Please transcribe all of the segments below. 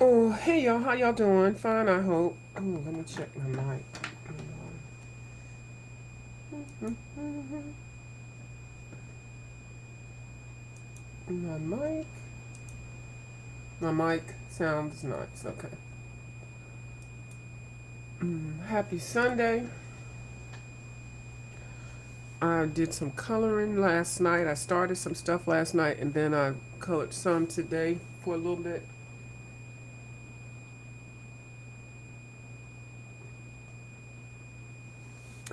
Oh, hey y'all, how y'all doing? Fine, I hope. Oh, let me check my mic. My mic. My mic sounds nice. Okay. Happy Sunday. I did some coloring last night. I started some stuff last night and then I colored some today for a little bit.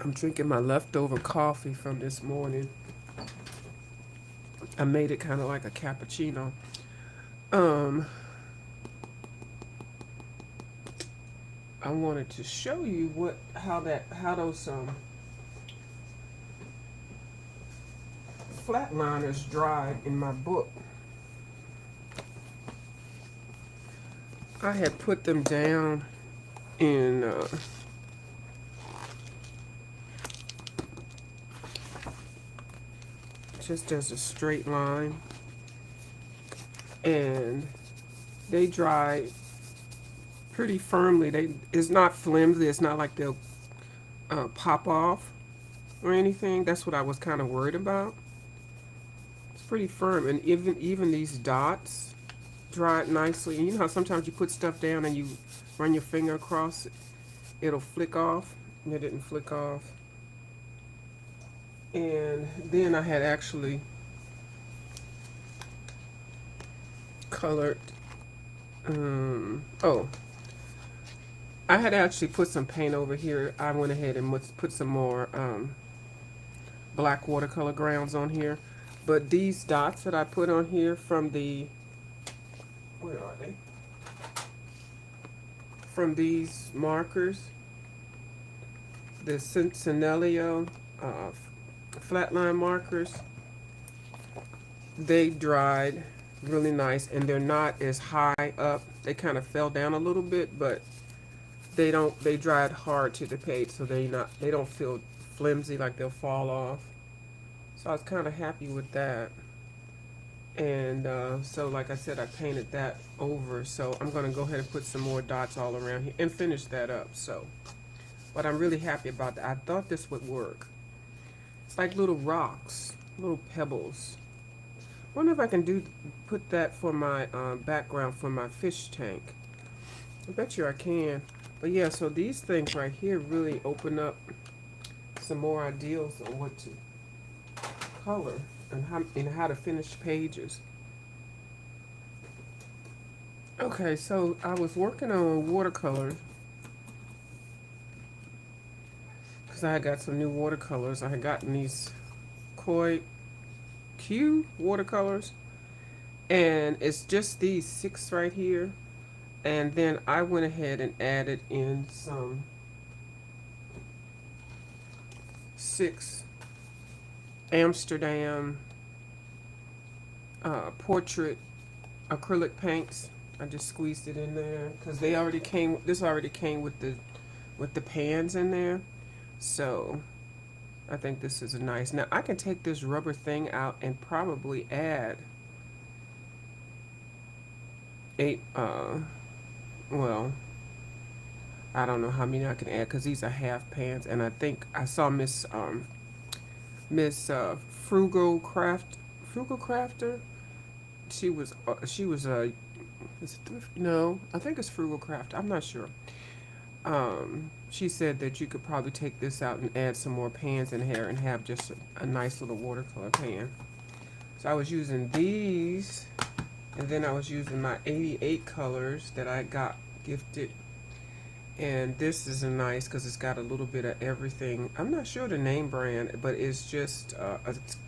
I'm drinking my leftover coffee from this morning. I made it kind of like a cappuccino. Um, I wanted to show you how those flatliners dried in my book. I had put them down in just as a straight line, and they dry pretty firmly. It's not flimsy. It's not like they'll pop off or anything. That's what I was kind of worried about. It's pretty firm, and even these dots dried nicely. And you know how sometimes you put stuff down and you run your finger across it, it'll flick off. And it didn't flick off. And then I had actually colored. Oh, I had actually put some paint over here. I went ahead and put some more black watercolor grounds on here. But these dots that I put on here from where are they? From these markers, the Centennial flatline markers, they dried really nice and they're not as high up. They kind of fell down a little bit, but they dried hard to the page, so they don't feel flimsy like they'll fall off. So I was kind of happy with that. And so like I said, I painted that over, so I'm going to go ahead and put some more dots all around here and finish that up. So, but I'm really happy about that. I thought this would work. It's like little rocks, little pebbles. I wonder if I can put that for my background for my fish tank. I bet you I can. But yeah, so these things right here really open up some more ideas on what to color and how to finish pages. Okay, so I was working on watercolors because I got some new watercolors. I had gotten these Koi Q watercolors, and it's just these 6 right here. And then I went ahead and added in some 6 Amsterdam portrait acrylic paints. I just squeezed it in there because this already came with the pans in there. So I think this is nice. Now I can take this rubber thing out and probably add well, I don't know how many I can add because these are half pans, and I think I saw Miss Frugal Crafter. She was is it thrift? No, I think it's Frugal Craft. I'm not sure. She said that you could probably take this out and add some more pans in here and have just a nice little watercolor pan. So I was using these, and then I was using my 88 colors that I got gifted. And this is a nice because it's got a little bit of everything. I'm not sure the name brand, but it's just a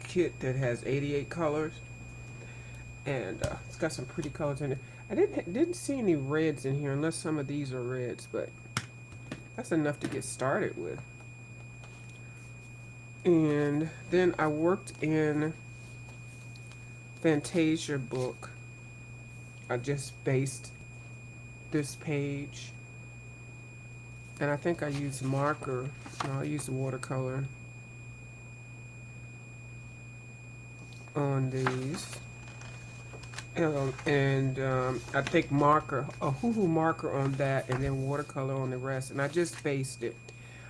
kit that has 88 colors. And it's got some pretty colors in it. I didn't see any reds in here unless some of these are reds, but that's enough to get started with. And then I worked in Fantasia book. I just based this page, and I think I used marker. No, I used watercolor on these. I think marker, a hoo-hoo marker on that, and then watercolor on the rest. And I just spaced it.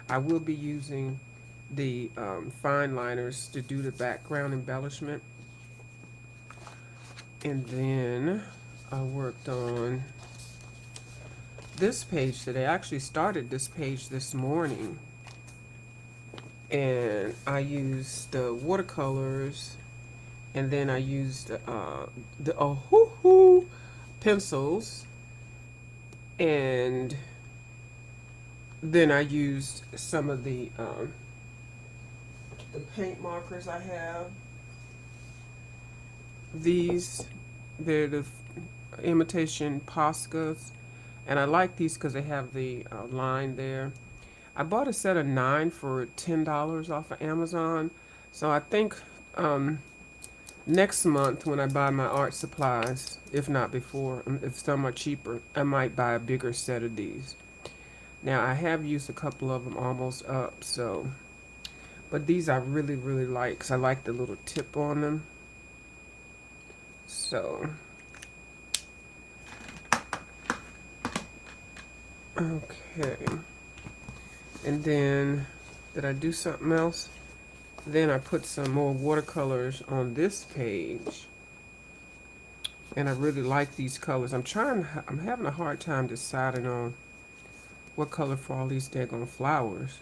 I will be using the fine liners to do the background embellishment. And then I worked on this page today. I actually started this page this morning. And I used the watercolors, and then I used the Ohuhu pencils, and then I used some of the paint markers I have. These, they're the imitation Poscas, and I like these because they have the line there. I bought a set of 9 for $10 off of Amazon, so I think next month when I buy my art supplies, if not before, if some are cheaper, I might buy a bigger set of these. Now I have used a couple of them almost up, so, but these I really, really like because I like the little tip on them. So, okay. And then, did I do something else? Then I put some more watercolors on this page. And I really like these colors. I'm having a hard time deciding on what color for all these daggone flowers.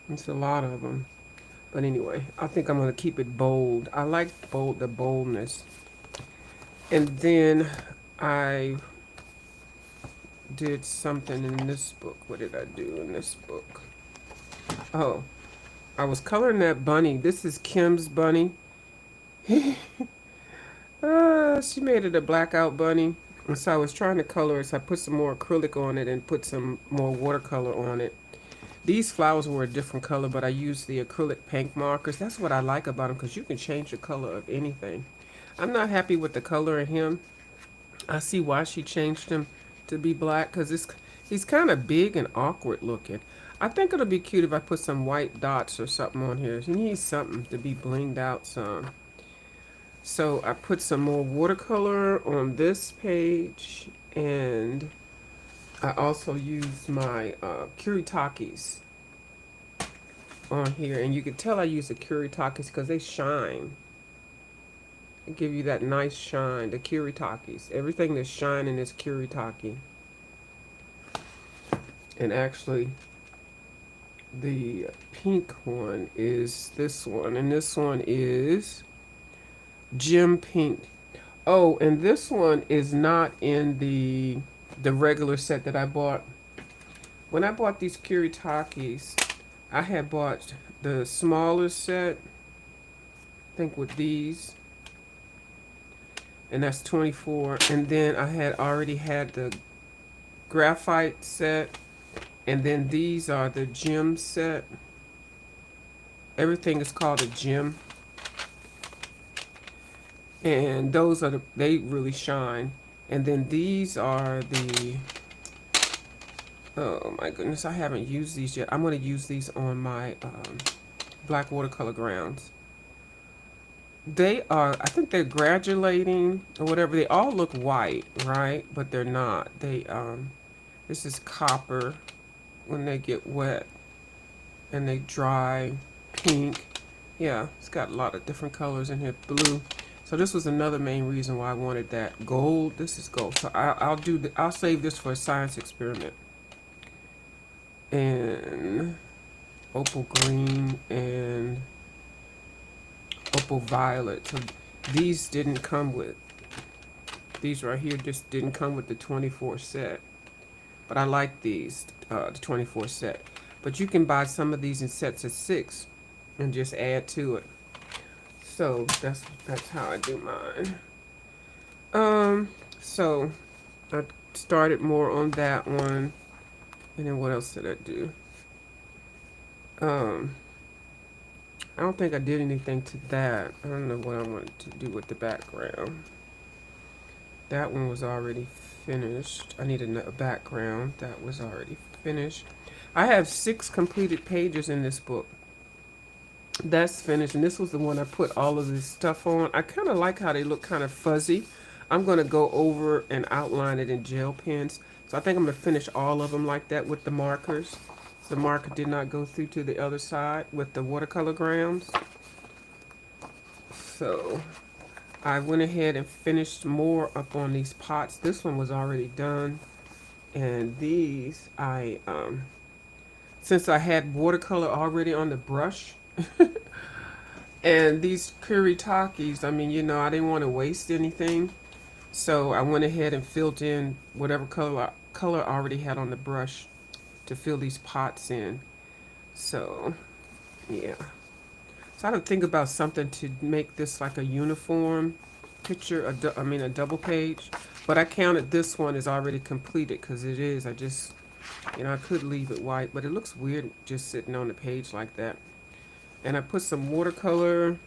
It's a lot of them. But anyway, I think I'm going to keep it bold. I like the boldness. And then I did something in this book. What did I do in this book? Oh, I was coloring that bunny. This is Kim's bunny. She made it a blackout bunny. And so I was trying to color it. So I put some more acrylic on it and put some more watercolor on it. These flowers were a different color, but I used the acrylic paint markers. That's what I like about them, because you can change the color of anything. I'm not happy with the color of him. I see why she changed him to be black, because he's kind of big and awkward looking. I think it'll be cute if I put some white dots or something on here. He needs something to be blinged out some. So I put some more watercolor on this page, and I also used my Kuritakis on here. And you can tell I use the Kuritakis because they shine. They give you that nice shine, the Kuritakis. Everything that's shining is Kuritaki. And actually, the pink one is this one. And this one is Gem Pink. Oh, and this one is not in the regular set that I bought. When I bought these Kuritakis, I had bought the smaller set, I think with these, and that's 24. And then I had already had the graphite set, and then these are the gem set. Everything is called a gem, and those are they really shine. And then these are the, oh my goodness, I haven't used these yet. I'm going to use these on my black watercolor grounds. They are, I think they're granulating or whatever. They all look white, right? But they're not. They, this is copper when they get wet and they dry, pink. Yeah, it's got a lot of different colors in here, blue. So this was another main reason why I wanted that gold. This is gold. So I'll save this for a science experiment. And opal green and opal violet. So these didn't come with, these right here just didn't come with the 24 set. But I like these, the 24 set. But you can buy some of these in sets of 6 and just add to it. So that's how I do mine. So I started more on that one. And then what else did I do? I don't think I did anything to that. I don't know what I wanted to do with the background. That one was already finished. I need a background. That was already finished. I have 6 completed pages in this book. That's finished, and this was the one I put all of this stuff on. I kind of like how they look kind of fuzzy. I'm going to go over and outline it in gel pens. So I think I'm going to finish all of them like that with the markers. The marker did not go through to the other side with the watercolor grounds. So I went ahead and finished more up on these pots. This one was already done. And these, since I had watercolor already on the brush, and these Kuritakis, I mean, you know, I didn't want to waste anything. So I went ahead and filled in whatever color I already had on the brush to fill these pots in. So, yeah. So I had to think about something to make this like a uniform picture, a double page. But I counted this one as already completed because it is. I just, you know, I could leave it white, but it looks weird just sitting on the page like that. And I put some watercolor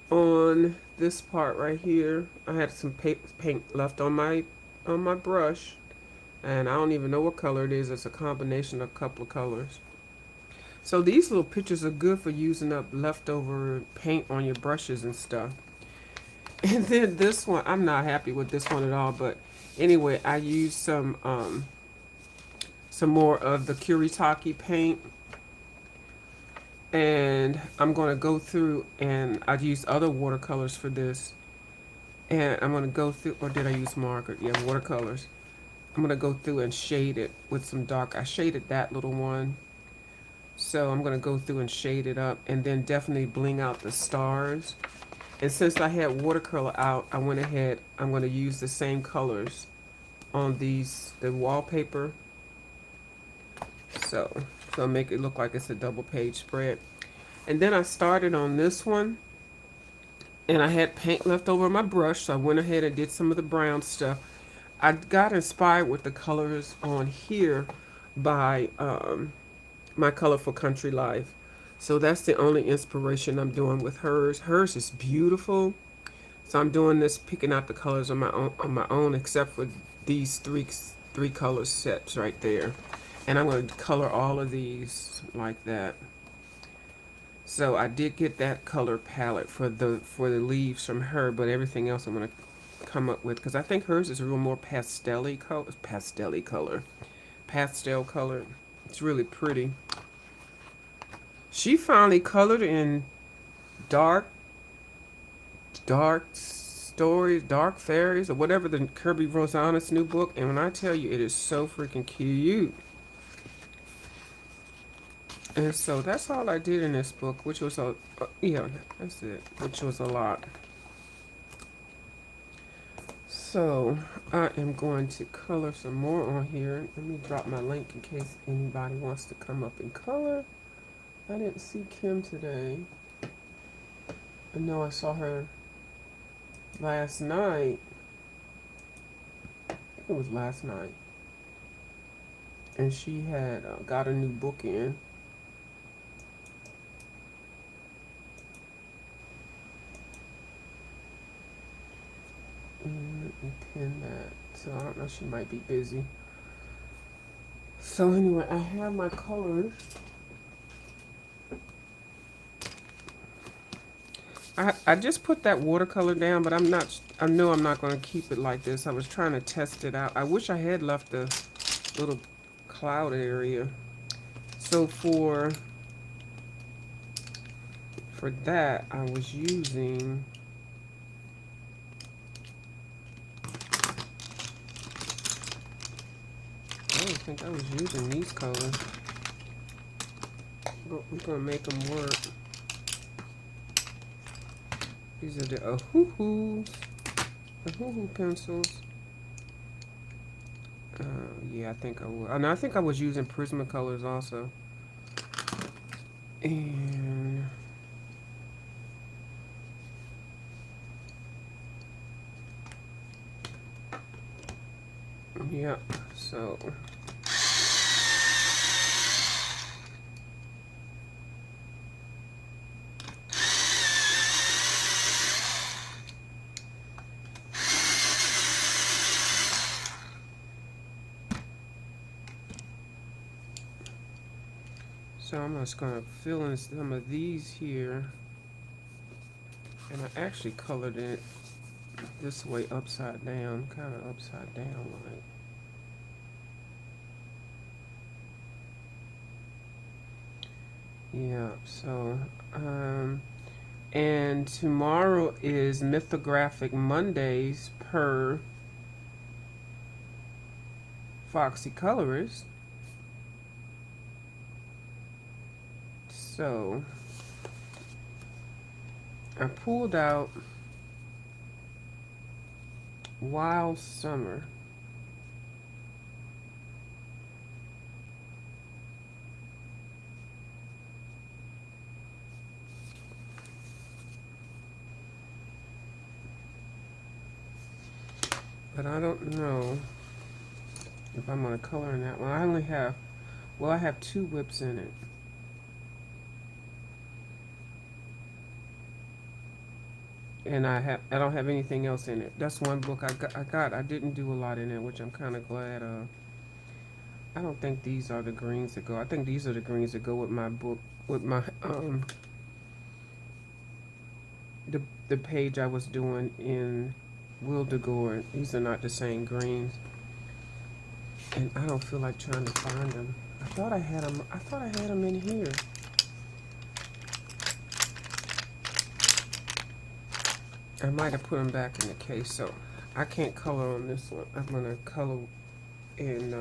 on this part right here. I had some paint left on my brush, and I don't even know what color it is. It's a combination of a couple of colors. So these little pictures are good for using up leftover paint on your brushes and stuff. And then this one, I'm not happy with this one at all, but anyway, I used some more of the Kuretake paint, and I'm going to go through, and I've used other watercolors for this, and I'm going to go through, or did I use marker? Yeah, watercolors. I'm going to go through and shade it with some dark. I shaded that little one, so I'm going to go through and shade it up, and then definitely bling out the stars. And since I had watercolor out, I went ahead, I'm going to use the same colors on the wallpaper. So make it look like it's a double page spread. And then I started on this one, and I had paint left over my brush, so I went ahead and did some of the brown stuff. I got inspired with the colors on here by My Colorful Country Life. So that's the only inspiration I'm doing with hers. Hers is beautiful. So I'm doing this, picking out the colors on my own, except for these three color sets right there. And I'm going to color all of these like that. So I did get that color palette for the leaves from her, but everything else I'm going to come up with, because I think hers is a real more pastel color. It's really pretty. She finally colored in dark stories, dark fairies, or whatever, the Kirby Rosanes new book. And when I tell you, it is so freaking cute. And so that's all I did in this book, which was yeah, that's it, which was a lot. So I am going to color some more on here. Let me drop my link in case anybody wants to come up and color. I didn't see Kim today. I know I saw her last night. I think it was last night. And she had got a new book in. And let me pin that. So I don't know, she might be busy. So anyway, I have my colors. I just put that watercolor down, but I know I'm not going to keep it like this. I was trying to test it out. I wish I had left the little cloud area. So for that, I was using I don't think I was using these colors, but we're going to make them work. These are the Ohuhus, pencils. Yeah, I think I will. And I think I was using Prismacolors also. And yeah, so So I'm just gonna fill in some of these here, and I actually colored it this way upside down, kind of upside down like. Yeah, so, and tomorrow is Mythographic Mondays per Foxy Colorist. So, I pulled out Wild Summer. But I don't know if I'm going to color in that one. I only have, well, I have 2 whips in it. And I don't have anything else in it. That's one book I didn't do a lot in it, which I'm kind of glad of. I don't think these are the greens that go. I think these are the greens that go with my book, with my the page I was doing in Wildegore. These are not the same greens, and I don't feel like trying to find them. I thought I had them. I thought I had them in here. I might have put them back in the case, so I can't color on this one. I'm gonna color in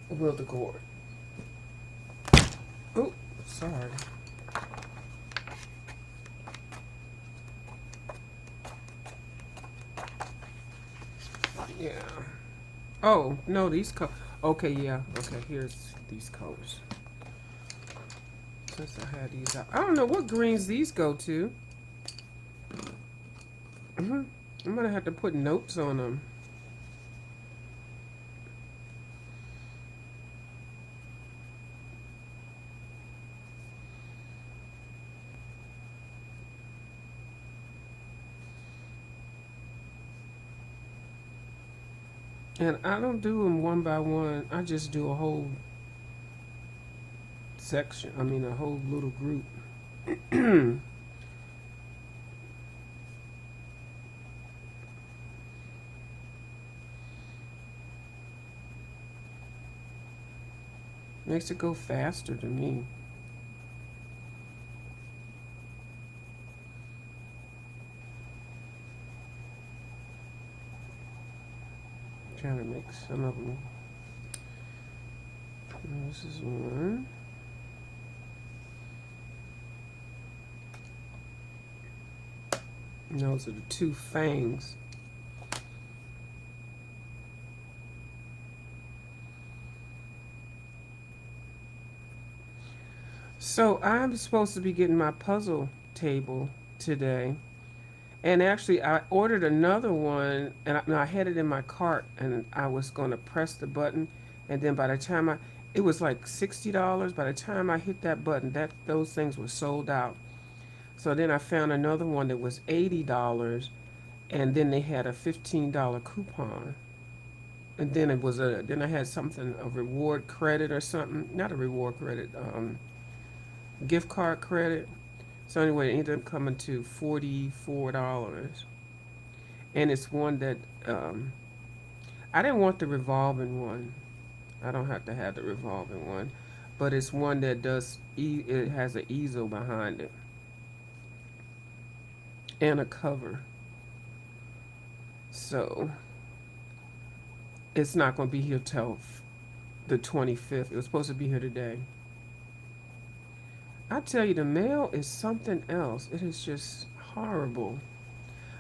Wildegore. Oh, sorry. Yeah. Oh, no, these colors. Okay, yeah. Okay, here's these colors. Since I had these out. I don't know what greens these go to. I'm going to have to put notes on them. And I don't do them one by one. I just do a whole section. I mean, a whole little group. Makes it go faster to me. Trying to make some of them. This is one. And those are the 2 fangs. So I'm supposed to be getting my puzzle table today. And actually, I ordered another one, and I had it in my cart, and I was going to press the button, and then by the time it was like $60. By the time I hit that button, those things were sold out. So then I found another one that was $80, and then they had a $15 coupon, and then then I had something, a reward credit or something, not a reward credit, gift card credit. So anyway, it ended up coming to $44, and it's one that I didn't want the revolving one. I don't have to have the revolving one, but it's one that it has an easel behind it and a cover. So it's not going to be here till the 25th. It was supposed to be here today. I tell you, the mail is something else. It is just horrible.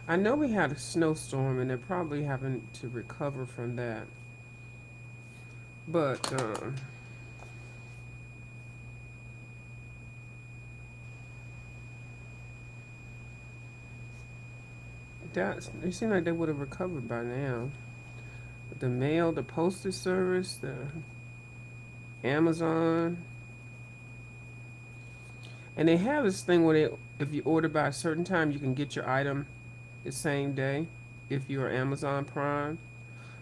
I know we had a snowstorm, and they're probably having to recover from that. But it seemed like they would have recovered by now. The mail, the postage service, the Amazon. And they have this thing where if you order by a certain time, you can get your item the same day if you're Amazon Prime.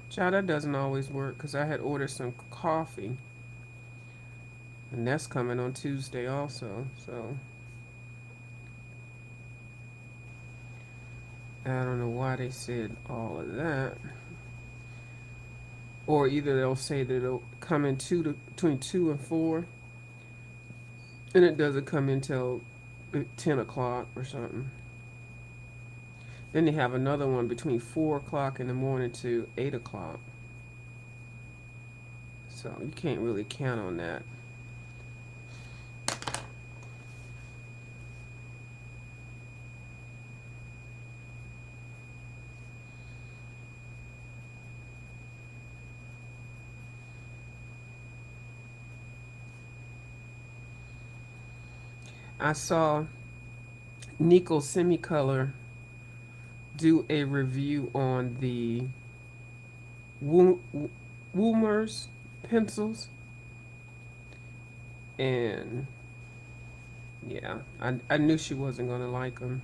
Child, that doesn't always work, because I had ordered some coffee, And that's coming on Tuesday also. So I don't know why they said all of that. Or either they'll say that it'll come in between 2 and 4, and it doesn't come in till 10 o'clock or something. Then they have another one between 4 o'clock in the morning to 8 o'clock. So you can't really count on that. I saw Nico Semicolor do a review on the Woomers pencils, and yeah, I knew she wasn't gonna like them.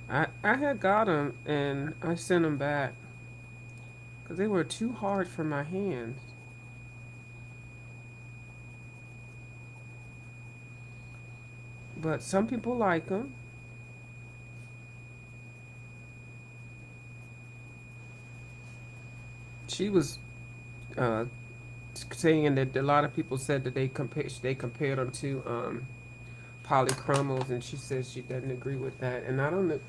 I had got them and I sent them back because they were too hard for my hands. But some people like them. She was uh, saying that a lot of people said that they compared them to polychromos, and she says she doesn't agree with that. And I don't know.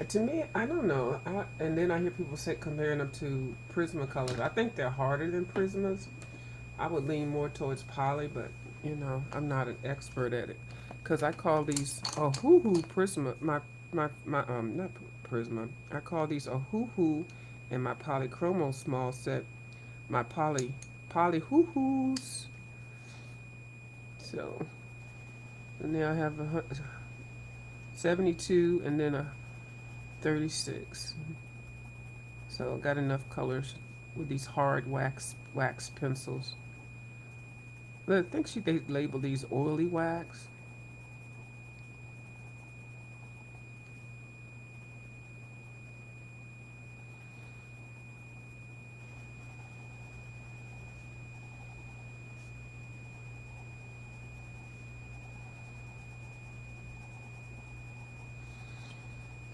To me, I don't know. And then I hear people say comparing them to Prismacolors. I think they're harder than Prismas. I would lean more towards poly, but I'm not an expert at it. Cause I call these a hoo hoo Prisma. My not Prisma. I call these a hoo hoo, and my polychromo small set. My poly hoo hoos. So, and now I have a 72 and then a 36. So I got enough colors with these hard wax pencils. But I think they label these oily wax.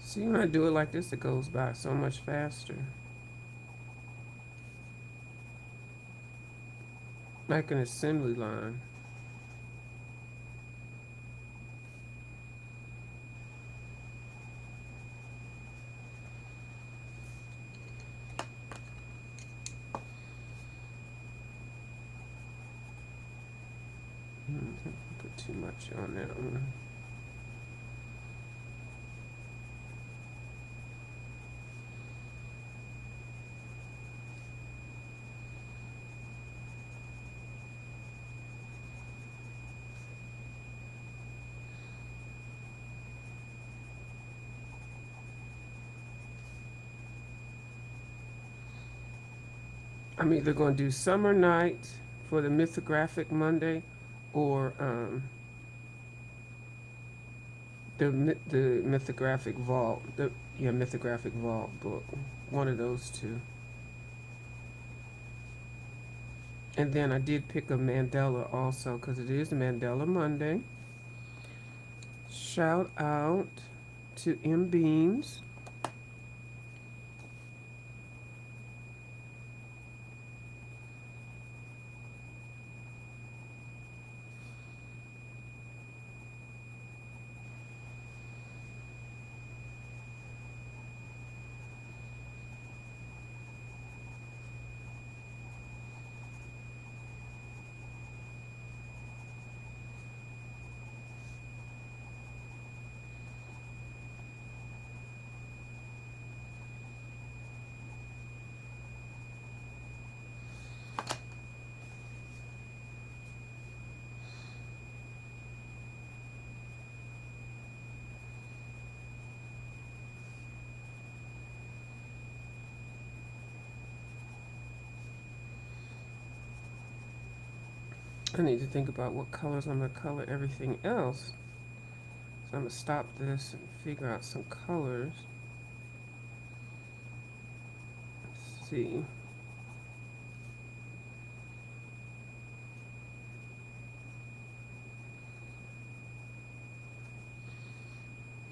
See, when I do it like this, it goes by so much faster. Like an assembly line. Put too much on that one. I'm either going to do Summer Night for the Mythographic Monday, or the Mythographic Vault, Mythographic Vault book. One of those two. And then I did pick a Mandela also because it is Mandela Monday. Shout out to M Beams. I need to think about what colors I'm going to color everything else. So I'm going to stop this and figure out some colors. Let's see.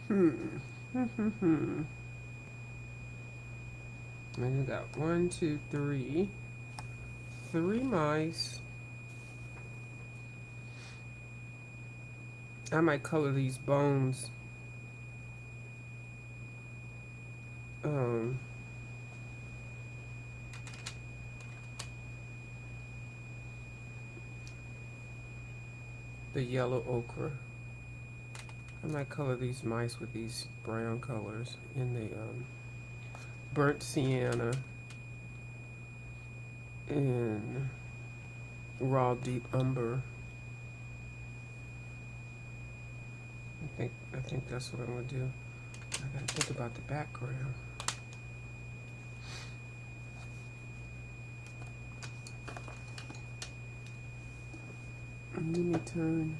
And you got 1, 2, 3. 3 mice. I might color these bones. The yellow ochre. I might color these mice with these brown colors in the burnt sienna and raw deep umber. I think that's what I'm gonna do. I gotta think about the background. Let me turn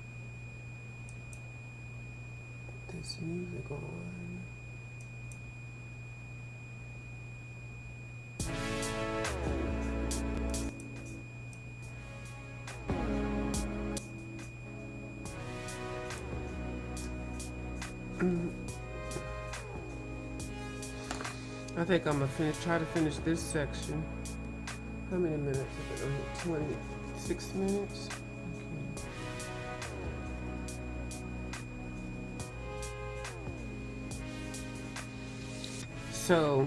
this music on. I think I'm gonna try to finish this section. How many minutes is it? 26 minutes? Okay. So,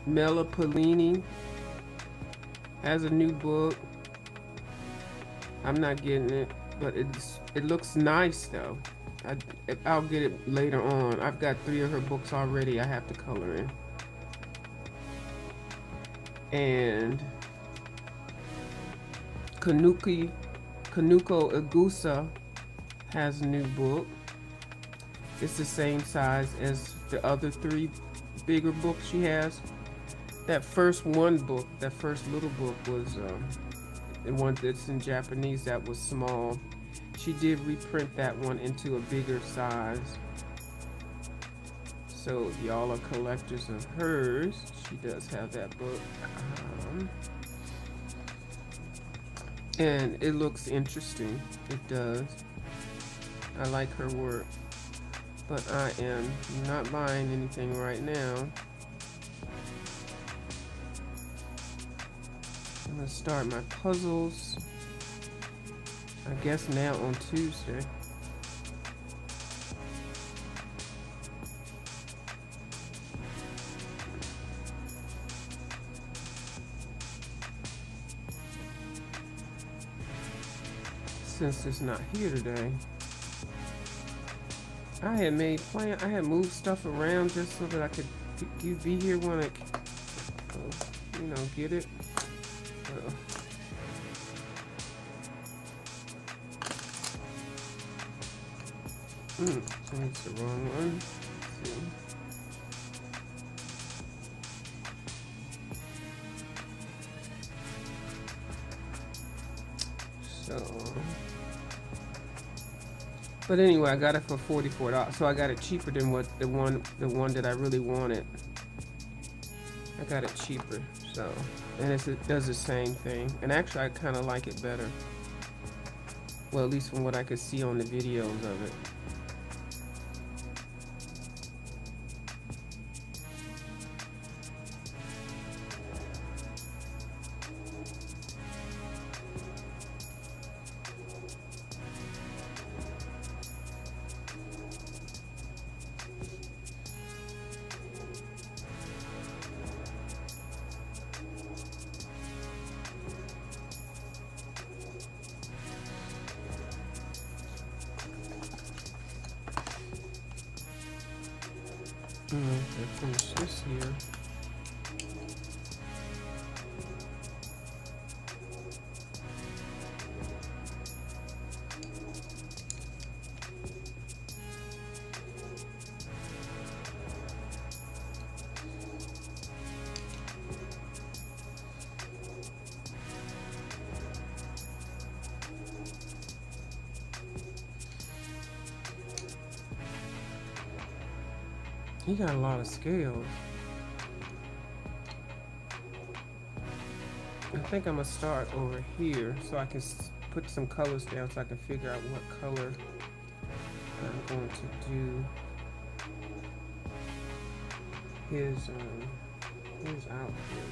Mela Polini has a new book. I'm not getting it, but it looks nice though. I'll get it later on. I've got 3 of her books already I have to color in. And Kanuko Igusa has a new book. It's the same size as the other 3 bigger books she has. That first little book was the one that's in Japanese that was small. She did reprint that one into a bigger size. So if y'all are collectors of hers, she does have that book. And it looks interesting. It does. I like her work. But I am not buying anything right now. I'm going to start my puzzles. I guess now on Tuesday. Since it's not here today, I had moved stuff around just so that I could be here when I, get it. That's the wrong one. But anyway, I got it for $44, so I got it cheaper than what the one that I really wanted. I got it cheaper, so, and it does the same thing. And actually, I kind of like it better. Well, at least from what I could see on the videos of it. Okay, finish this here. He got a lot of scales. I think I'm gonna start over here so I can put some colors down so I can figure out what color I'm going to do. his outfit.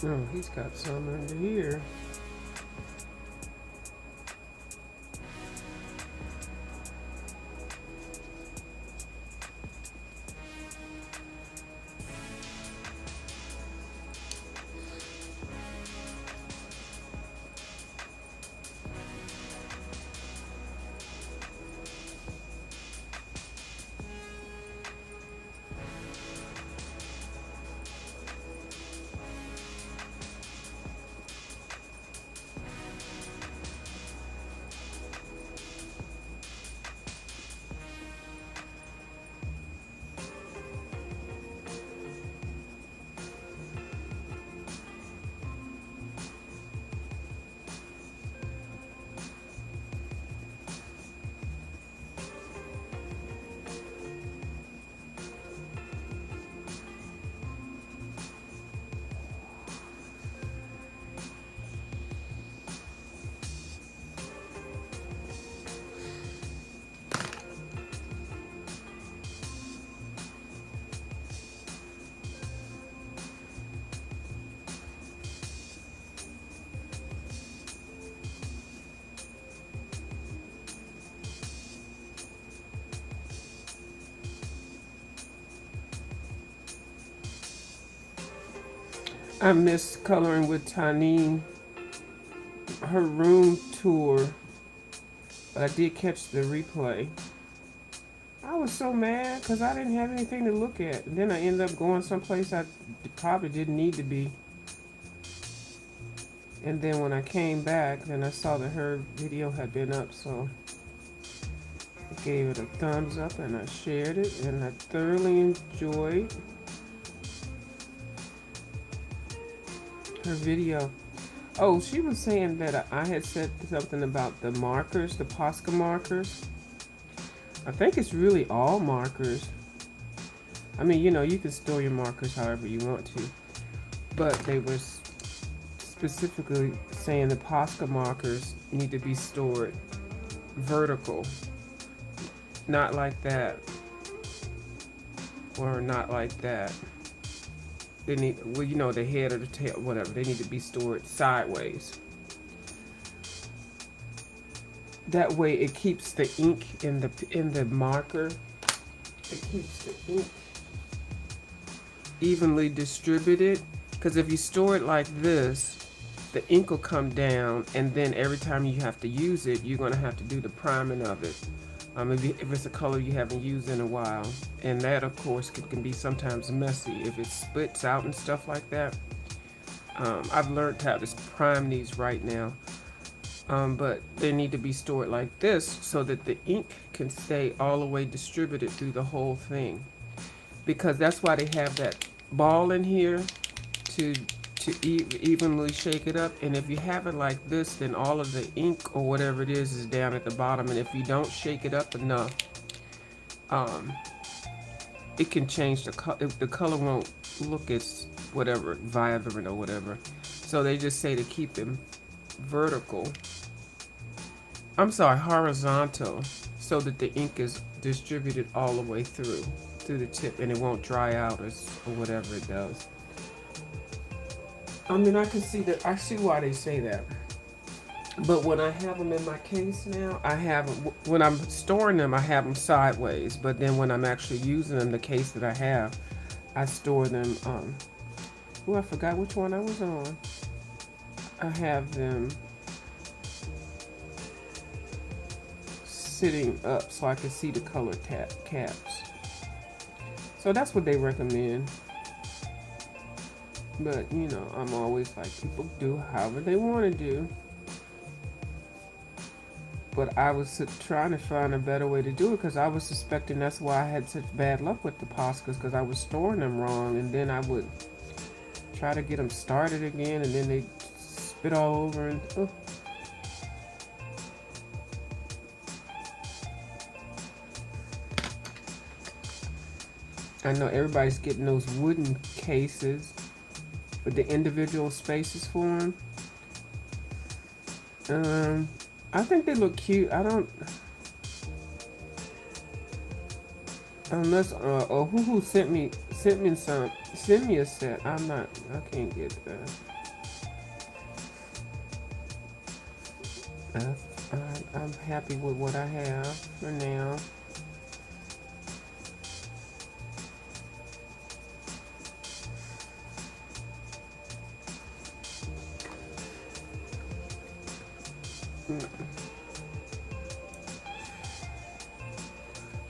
Oh, he's got some under here. I miss coloring with Tanine, her room tour, but I did catch the replay. I was so mad because I didn't have anything to look at. And then I ended up going someplace I probably didn't need to be. And then when I came back, then I saw that her video had been up, so I gave it a thumbs up and I shared it, and I thoroughly enjoyed her video. Oh, she was saying that I had said something about the markers, the Posca markers. I think it's really all markers. I mean, you know, you can store your markers however you want to, but they were specifically saying the Posca markers need to be stored vertical, not like that, or not like that. They need, well, you know, the head or the tail, whatever. They need to be stored sideways. That way, it keeps the ink in the marker. It keeps the ink evenly distributed. Because if you store it like this, the ink will come down, and then every time you have to use it, you're going to have to do the priming of it. If it's a color you haven't used in a while. And that, of course, can be sometimes messy if it splits out and stuff like that. I've learned how to prime these right now. But they need to be stored like this so that the ink can stay all the way distributed through the whole thing. Because that's why they have that ball in here, to evenly shake it up. And if you have it like this, then all of the ink or whatever it is down at the bottom. And if you don't shake it up enough, um, it can change the color. The color won't look as whatever vibrant or whatever. So they just say to keep them vertical. I'm sorry, horizontal, so that the ink is distributed all the way through the tip, and it won't dry out or whatever it does. I mean, I can see that. I see why they say that. But when I have them in my case now, I have them, when I'm storing them, I have them sideways. But then when I'm actually using them, the case that I have, I store them. Oh, I forgot which one I was on. I have them sitting up so I can see the color caps. So that's what they recommend. But you know, I'm always like, people do however they want to do. But I was trying to find a better way to do it, because I was suspecting that's why I had such bad luck with the Poscas, because I was storing them wrong, and then I would try to get them started again, and then they spit all over and I know everybody's getting those wooden cases with the individual spaces for them. I think they look cute. I don't, unless who sent me a set. I can't get that. I'm happy with what I have for now.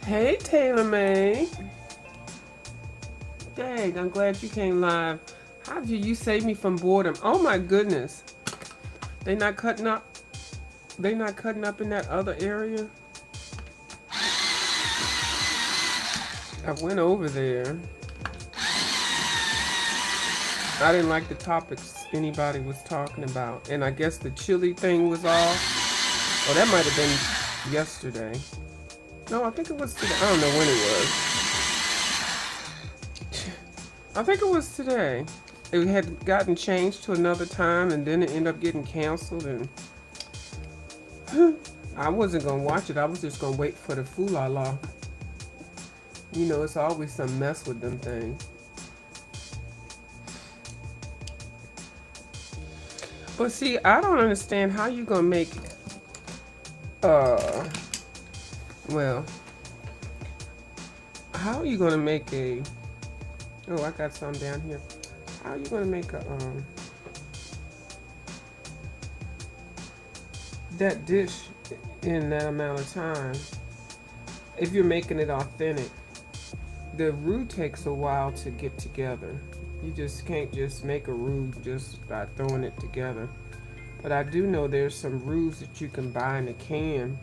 Hey, Taylor May. Dang, I'm glad you came live. How did you save me from boredom? Oh my goodness. They not cutting up? They not cutting up in that other area? I went over there. I didn't like the topics anybody was talking about. And I guess the chili thing was off. Oh, that might have been yesterday. No, I think it was today. I don't know when it was. I think it was today. It had gotten changed to another time, and then it ended up getting canceled. And I wasn't gonna watch it. I was just gonna wait for the Foolala. You know, it's always some mess with them things. But see, I don't understand how you gonna make well, how are you gonna make a, oh, I got some down here. How are you gonna make a that dish in that amount of time if you're making it authentic? The roux takes a while to get together. You just can't just make a roux just by throwing it together. But I do know there's some roux that you can buy in a can.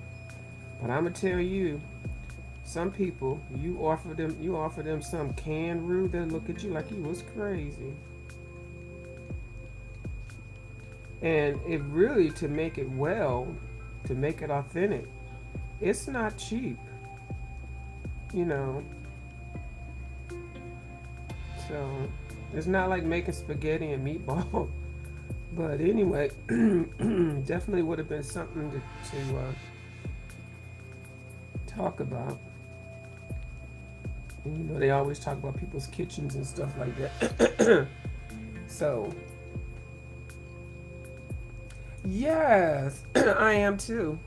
But I'm gonna tell you, some people, you offer them some canned roux, they'll look at you like you was crazy. And it really, to make it well, to make it authentic, it's not cheap. You know. So it's not like making spaghetti and meatball. But anyway, definitely would have been something to talk about. And, you know, they always talk about people's kitchens and stuff like that. So, yes, I am too.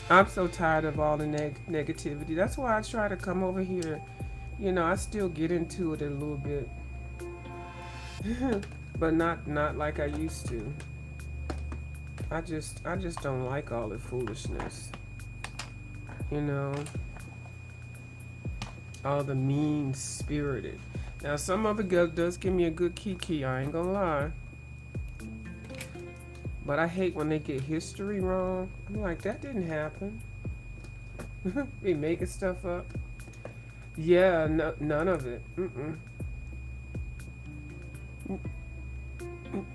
I'm so tired of all the negativity. That's why I try to come over here. You know, I still get into it a little bit. But not like I used to. I just don't like all the foolishness. You know, all the mean-spirited. Now, some of it does give me a good kiki, I ain't gonna lie. But I hate when they get history wrong. I'm like, that didn't happen. Be making stuff up. Yeah, no, none of it.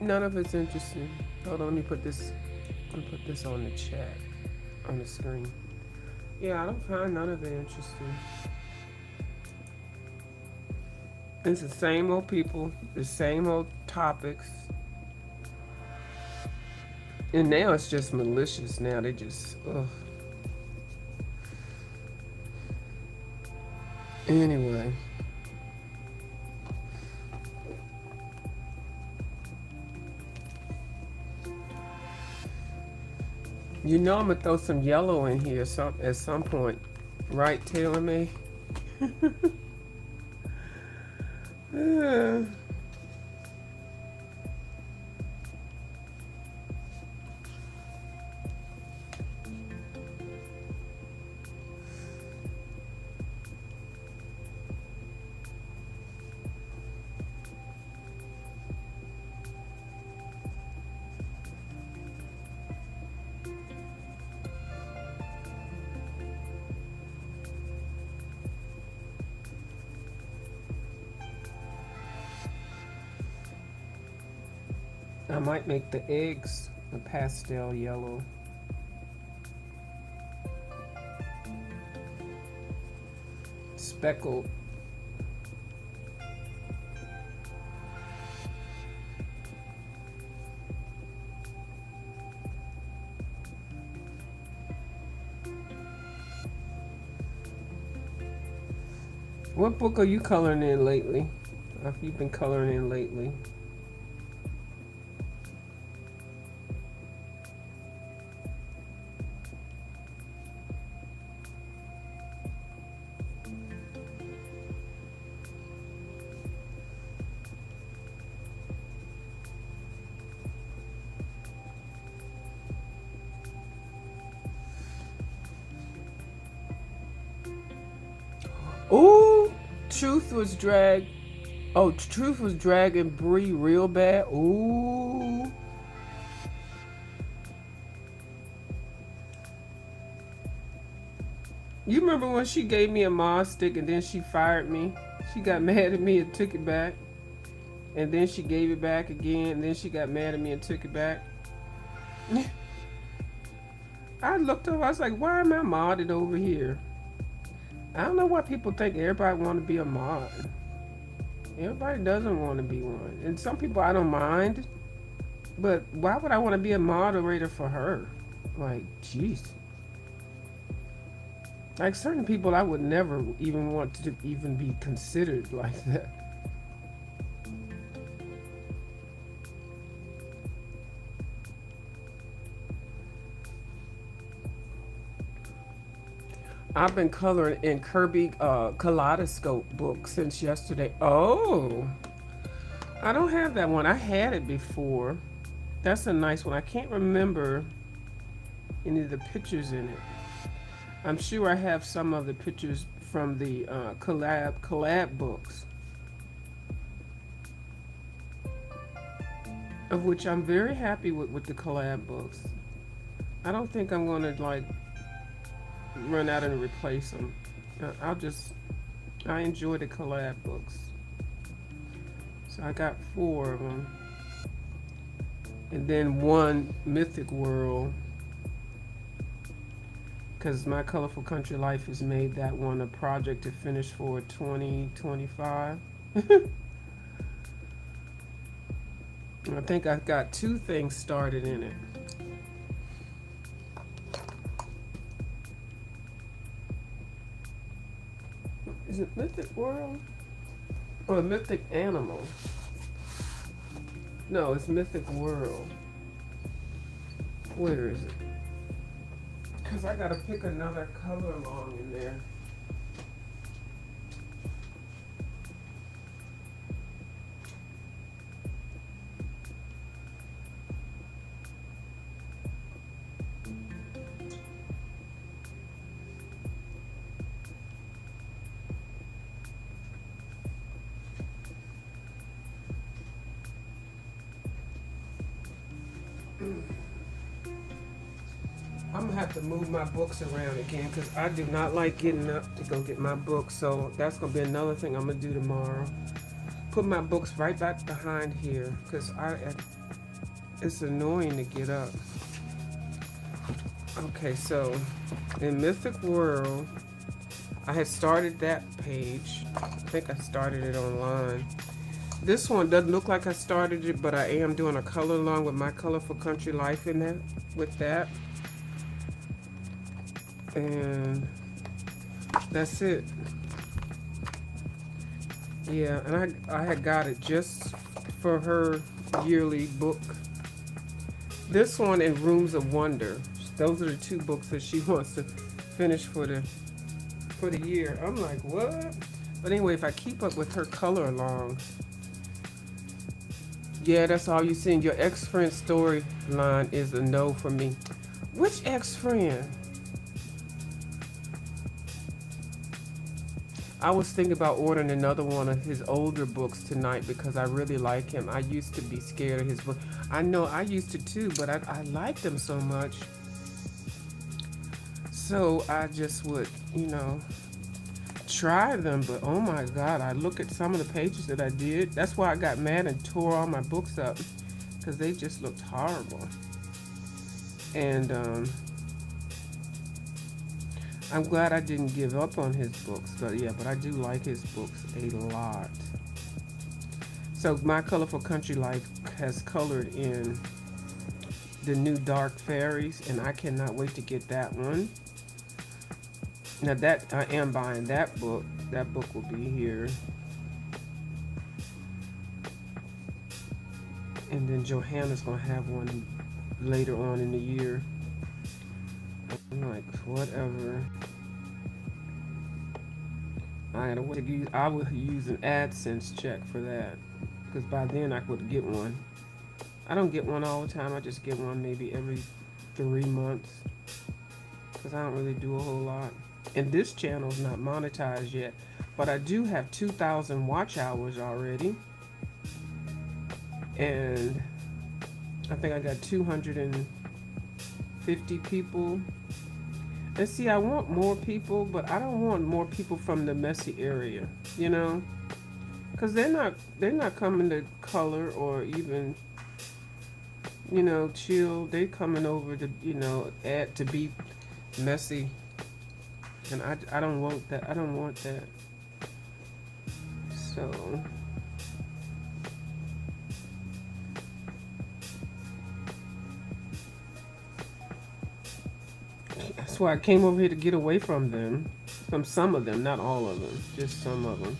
None of it's interesting. Hold on, let me put this. Let me put this on the chat, on the screen. Yeah, I don't find none of it interesting. It's the same old people, the same old topics, and now it's just malicious. Now they just, ugh. Anyway, you know I'm gonna throw some yellow in here at some point, right, Taylor May? Uh, I might make the eggs a pastel yellow. Speckled. What book are you coloring in lately? Have you been coloring in lately? Ooh, Truth was dragged. Oh, Truth was dragging Bree real bad. Ooh. You remember when she gave me a Mars stick and then she fired me? She got mad at me and took it back. And then she gave it back again. And then she got mad at me and took it back. I looked up. I was like, why am I modded over here? I don't know why people think everybody want to be a mod. Everybody doesn't want to be one. And some people I don't mind. But why would I want to be a moderator for her? Like, jeez. Like certain people I would never even want to even be considered like that. I've been coloring in Kirby Kaleidoscope book since yesterday. Oh, I don't have that one. I had it before. That's a nice one. I can't remember any of the pictures in it. I'm sure I have some of the pictures from the collab books, of which I'm very happy with the collab books. I don't think I'm gonna like run out and replace them. I enjoy the collab books. So I got 4 of them. And then one Mythic World. Because My Colorful Country Life has made that one a project to finish for 2025. I think I've got 2 things started in it. Is it Mythic World? Or Mythic Animal? No, it's Mythic World. Where is it? Because I gotta pick another color along in there. I'm gonna have to move my books around again because I do not like getting up to go get my books. So that's gonna be another thing I'm gonna do tomorrow. put my books right back behind here because it's annoying to get up. Okay, so in Mythic World, I had started that page. I think I started it online. This one doesn't look like I started it, but I am doing a color along with My Colorful Country Life in that, with that. And that's it. Yeah, and I had got it just for her yearly book. This one and Rooms of Wonder. Those are the two books that she wants to finish for the year. I'm like, what? But anyway, if I keep up with her color along, yeah, that's all you seen. Your ex-friend storyline is a no for me. Which ex-friend? I was thinking about ordering another one of his older books tonight because I really like him. I used to be scared of his book. I know I used to too, but I liked him so much. So I just would, try them. But oh my God, I look at some of the pages that I did. That's why I got mad and tore all my books up because they just looked horrible. And I'm glad I didn't give up on his books, but I do like his books a lot. So My Colorful Country Life has colored in the new Dark Fairies, and I cannot wait to get that one. Now that I am buying that book. That book will be here. And then Johanna's gonna have one later on in the year. I'm like, whatever. I gotta wait to use, I will use an AdSense check for that. Because by then I could get one. I don't get one all the time. I just get one maybe every 3 months. Because I don't really do a whole lot. And this channel is not monetized yet. But I do have 2,000 watch hours already. And I think I got 250 people. And see, I want more people, but I don't want more people from the messy area, because they're not coming to color or even, chill. They coming over to, add to be messy, and I don't want that. I don't want that. So. That's why I came over here to get away from them. From some of them, not all of them. Just some of them.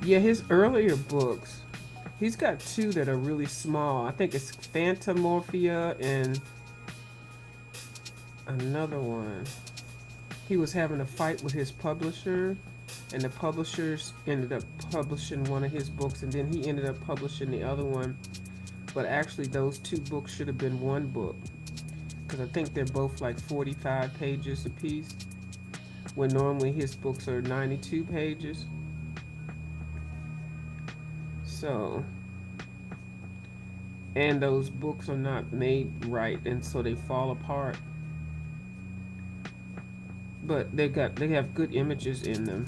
Yeah, his earlier books, he's got two that are really small. I think it's Phantomorphia and another one. He was having a fight with his publisher. And the publishers ended up publishing one of his books, and then he ended up publishing the other one. But actually, those two books should have been one book, because I think they're both like 45 pages a piece, when normally his books are 92 pages. So, and those books are not made right, and so they fall apart. But they have good images in them.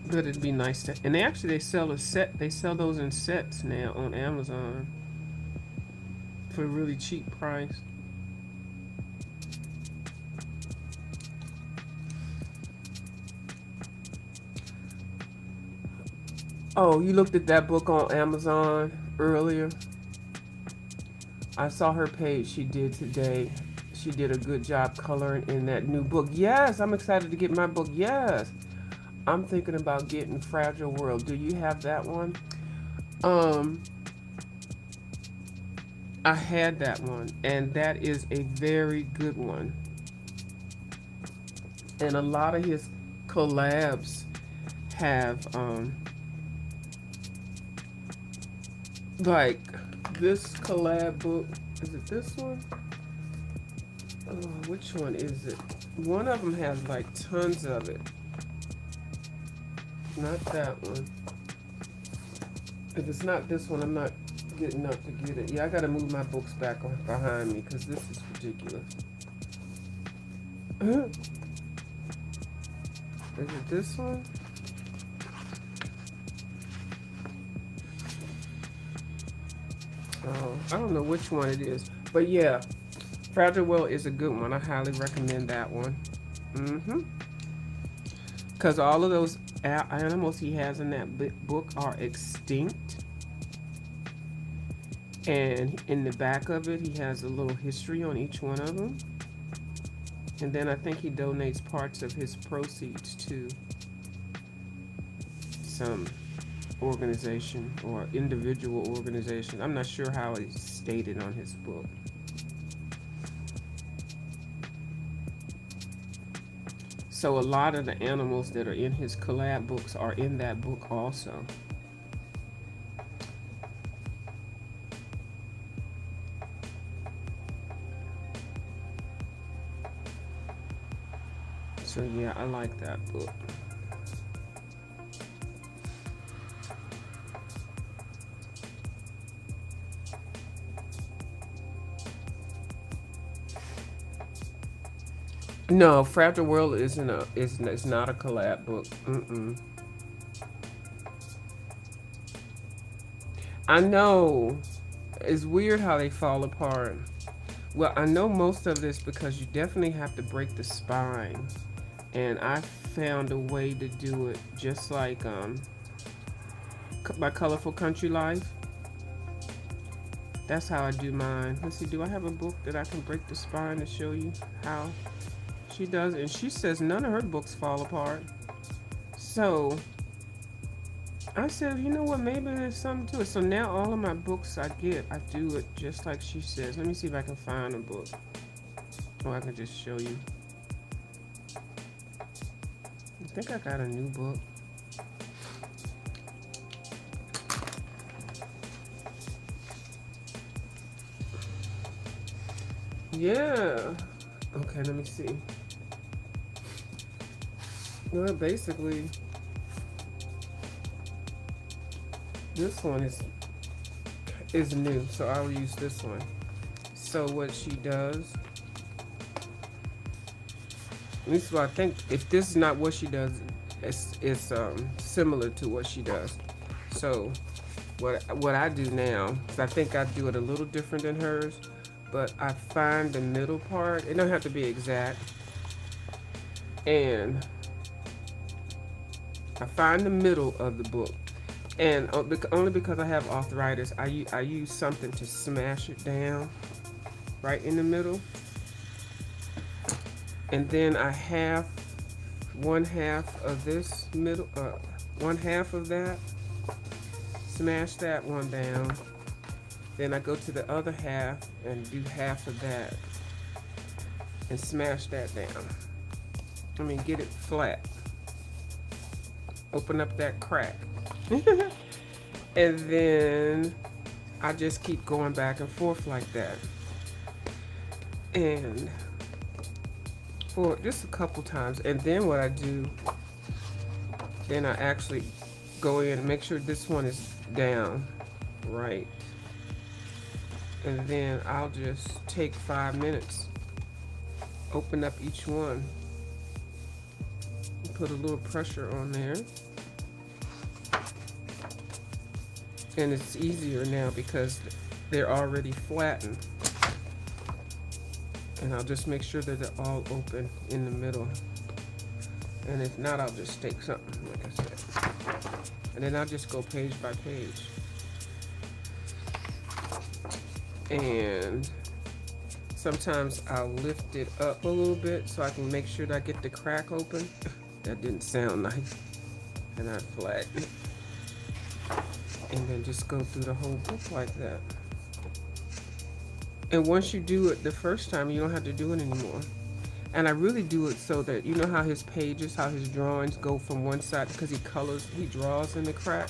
But it'd be nice to, and they sell a set. They sell those in sets now on Amazon for a really cheap price. Oh, you looked at that book on Amazon earlier? I saw her page she did today. She did a good job coloring in that new book. Yes, I'm excited to get my book. Yes. I'm thinking about getting Fragile World. Do you have that one? I had that one, and that is a very good one. And a lot of his collabs have like this collab book. Is it this one? Oh, which one is it? One of them has like tons of it. Not that one. If it's not this one, I'm not getting up to get it. Yeah, I gotta move my books back on behind me because this is ridiculous. Is it this one? Oh, I don't know which one it is. But yeah, Fragile World is a good one. I highly recommend that one. Mm-hmm. Because all of those animals he has in that book are extinct. And in the back of it, he has a little history on each one of them. And then I think he donates parts of his proceeds to some organization or individual organization. I'm not sure how it's stated on his book. So a lot of the animals that are in his collab books are in that book also. So yeah, I like that book. No, Fragile World isn't a it's not a collab book. Mm-mm. I know. It's weird how they fall apart. Well, I know most of this because you definitely have to break the spine. And I found a way to do it just like my Colorful Country Life. That's how I do mine. Let's see, do I have a book that I can break the spine to show you how she does? And she says none of her books fall apart. So I said, you know what, maybe there's something to it. So now all of my books I do it just like she says. Let me see if I can find a book. Or I can just show you. I think I got a new book. Yeah. Okay, let me see. Well, basically, this one is new, so I'll use this one. So what she does, this is what I think. If this is not what she does, it's similar to what she does. So what I do now, because I think I do it a little different than hers, but I find the middle part. It don't have to be exact, and I find the middle of the book. And only because I have arthritis, I use something to smash it down right in the middle. And then I have one half of this middle, one half of that, smash that one down. Then I go to the other half and do half of that and smash that down. I mean, get it flat. Open up that crack. And then I just keep going back and forth like that. And for just a couple times. And then what I do, then I actually go in and make sure this one is down right. And then I'll just take 5 minutes, open up each one, put a little pressure on there. And it's easier now because they're already flattened. And I'll just make sure that they're all open in the middle. And if not, I'll just take something, like I said. And then I'll just go page by page. And sometimes I'll lift it up a little bit so I can make sure that I get the crack open. That didn't sound nice. And I flatten it. And then just go through the whole book like that. And once you do it the first time, you don't have to do it anymore. And I really do it so that, you know how his pages, how his drawings go from one side because he draws in the crack.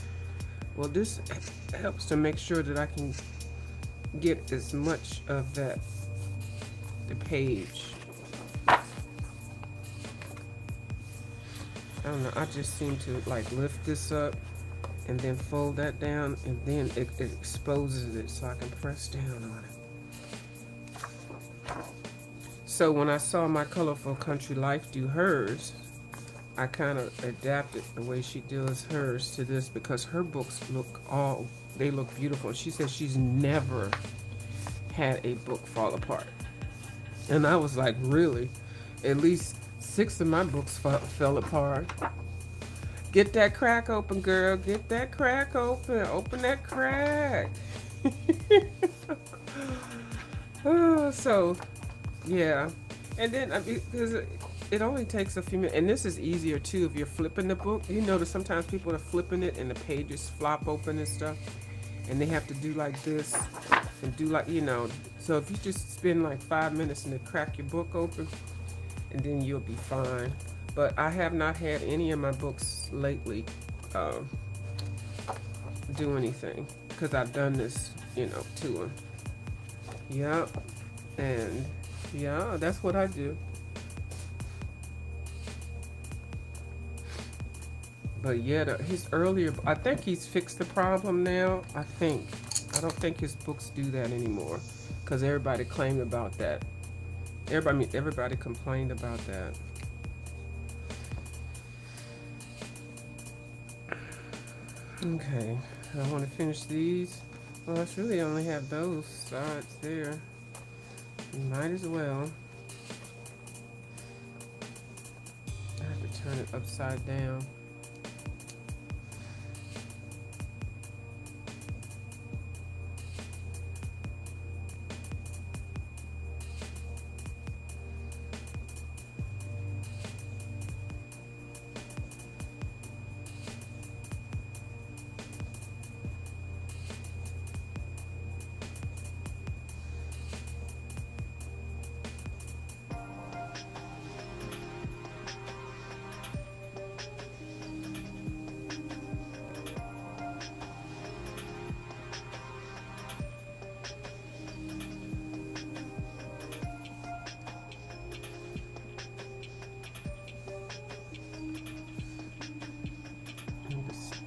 Well, this helps to make sure that I can get as much of that the page. I don't know, I just seem to like lift this up and then fold that down, and then it exposes it so I can press down on it. So when I saw my Colorful Country Life do hers, I kind of adapted the way she does hers to this, because her books they look beautiful. She says she's never had a book fall apart. And I was like, really? At least 6 of my books fell apart. Get that crack open, girl. Get that crack open. Open that crack. Oh, so, yeah. And then, I mean, because it only takes a few minutes. And this is easier, too, if you're flipping the book. You notice sometimes people are flipping it and the pages flop open and stuff. And they have to do like this and do like, So if you just spend like 5 minutes and then crack your book open, and then you'll be fine. But I have not had any of my books lately do anything, because I've done this, to them. Yep. And yeah, that's what I do. But yeah, his earlier, I think he's fixed the problem now. I don't think his books do that anymore, because everybody claimed about that. Everybody complained about that. Okay, I want to finish these. Well, I really only have those sides there. Might as well. I have to turn it upside down.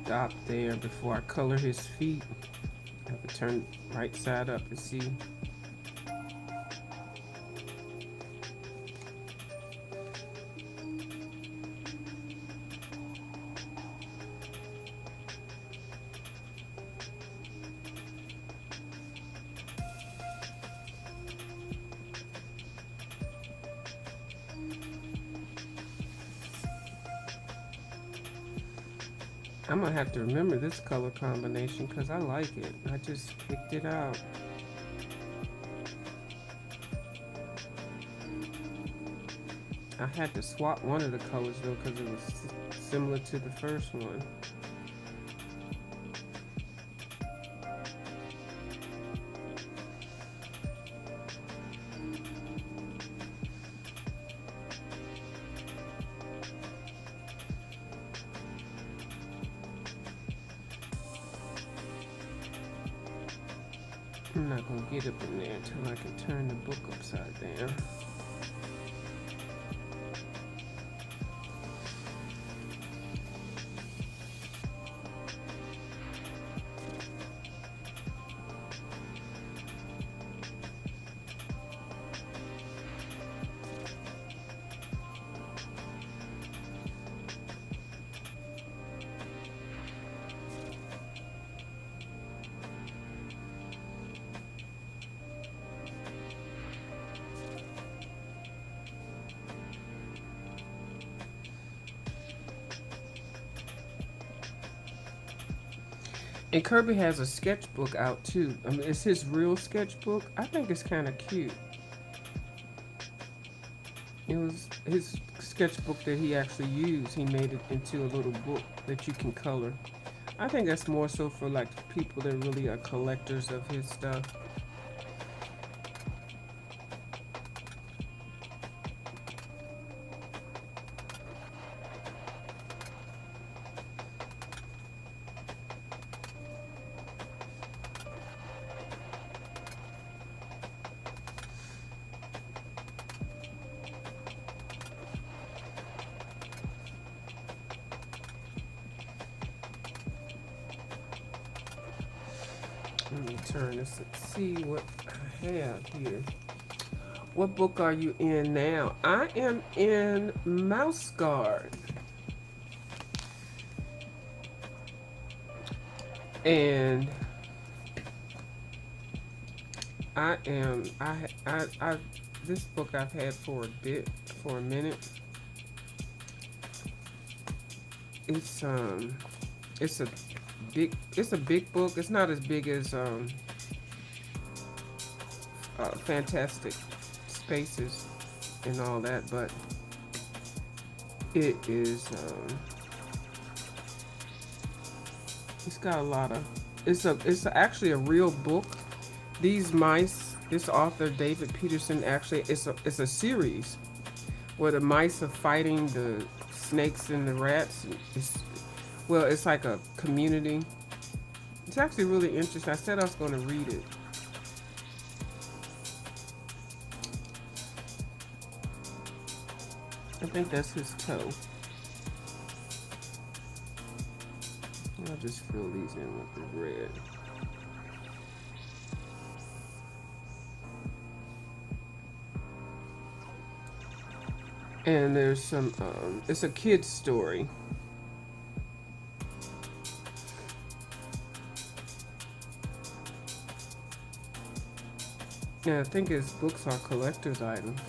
Stop there before I color his feet. I have to turn right side up and see. I'm gonna have to remember this color combination because I like it. I just picked it out. I had to swap one of the colors though because it was similar to the first one. I'm not gonna get up in there until I can turn the book upside down. And Kirby has a sketchbook out too. I mean, it's his real sketchbook. I think it's kind of cute. It was his sketchbook that he actually used. He made it into a little book that you can color. I think that's more so for like people that really are collectors of his stuff. Let me turn this and see what I have here. What book are you in now? I am in Mouse Guard. And this book I've had for a minute. It's a big book. It's not as big as Fantastic Spaces and all that, but it is it's got a lot of it's actually a real book. These mice, this author David Peterson, actually it's a series where the mice are fighting the snakes and the rats. It's like a community. It's actually really interesting. I said I was going to read it. I think that's his toe. I'll just fill these in with the red. And there's some, it's a kid's story. Yeah, I think his books are collector's items.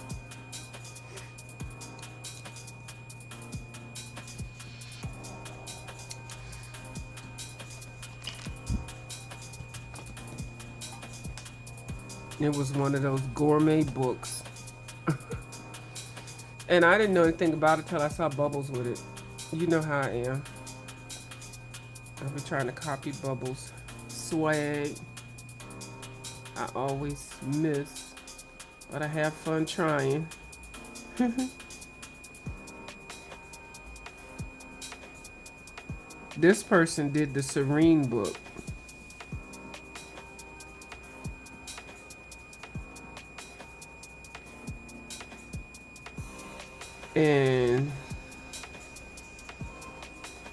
It was one of those gourmet books. And I didn't know anything about it till I saw Bubbles with it. You know how I am. I'll be trying to copy Bubbles swag. I always miss, but I have fun trying. This person did the Serene book. And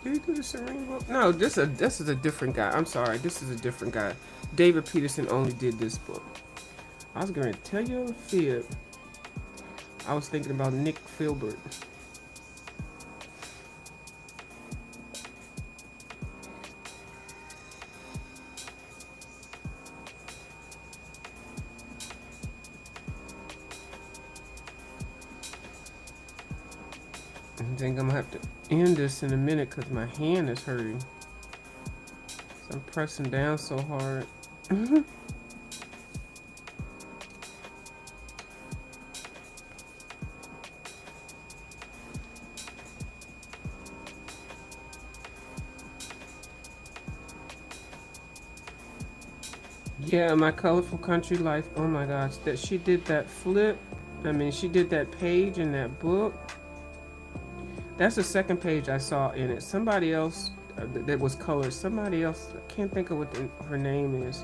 did he do the Serene book? No, this is a different guy. I'm sorry, this is a different guy. David Peterson only did this book. I was going to tell you a fib. I was thinking about Nick Filbert. I think I'm gonna have to end this in a minute because my hand is hurting. So I'm pressing down so hard. Yeah, My Colorful Country Life. Oh my gosh, that she did that flip. I mean, she did that page in that book. That's the second page I saw in it. Somebody else that was colored. Somebody else, I can't think of what her name is.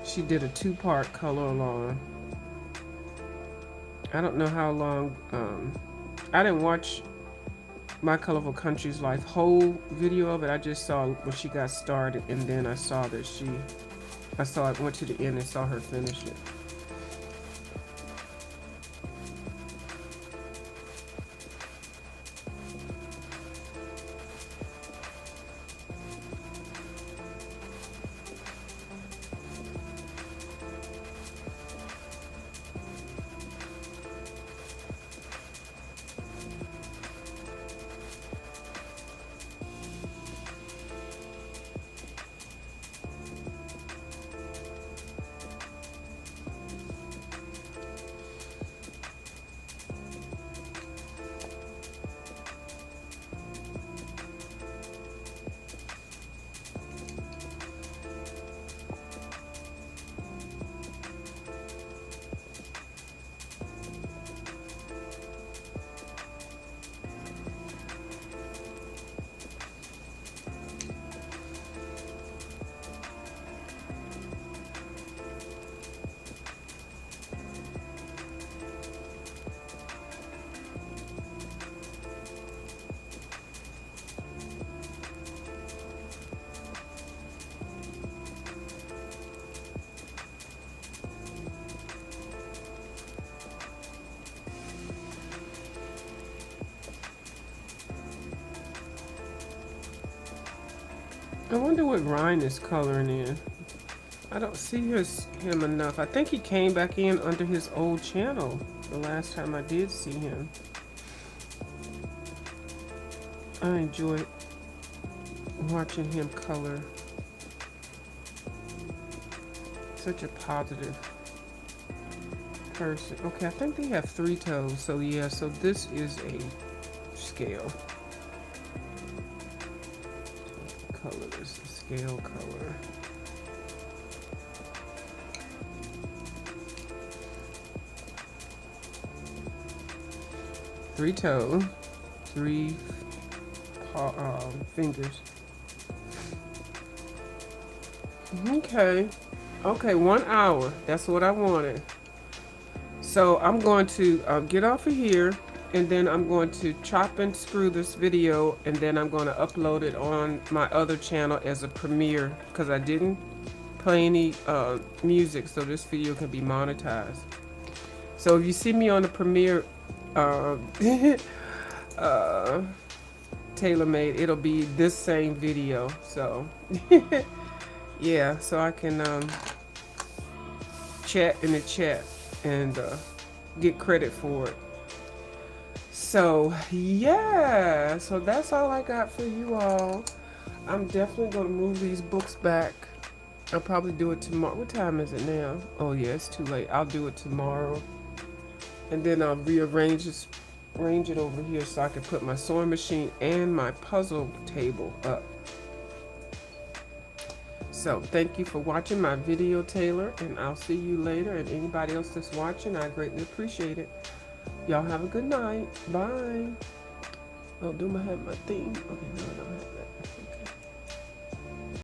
She did a 2-part color along. I don't know how long. I didn't watch My Colorful Country's Life whole video of it. I just saw when she got started, and then I saw that I went to the end and saw her finish it. I wonder what Ryan is coloring in. I don't see him enough. I think he came back in under his old channel the last time I did see him. I enjoyed watching him color. Such a positive person. Okay, I think they have 3 toes. So yeah, so this is a scale. Color is the scale color. Three toes, 3 fingers. Okay. Okay, 1 hour. That's what I wanted. So I'm going to get off of here, and then I'm going to chop and screw this video, and then I'm going to upload it on my other channel as a premiere, because I didn't play any music, so this video can be monetized. So if you see me on the premiere TaylorMade, it'll be this same video. So yeah, so I can chat in the chat and get credit for it. So yeah, so that's all I got for you all. I'm definitely gonna move these books back. I'll probably do it tomorrow. What time is it now? Oh yeah, it's too late. I'll do it tomorrow, and then I'll arrange it over here so I can put my sewing machine and my puzzle table up. So thank you for watching my video, Taylor, and I'll see you later. And anybody else that's watching, I greatly appreciate it. Y'all have a good night. Bye. Oh, do I have my theme? Okay, no, I don't have that. Okay.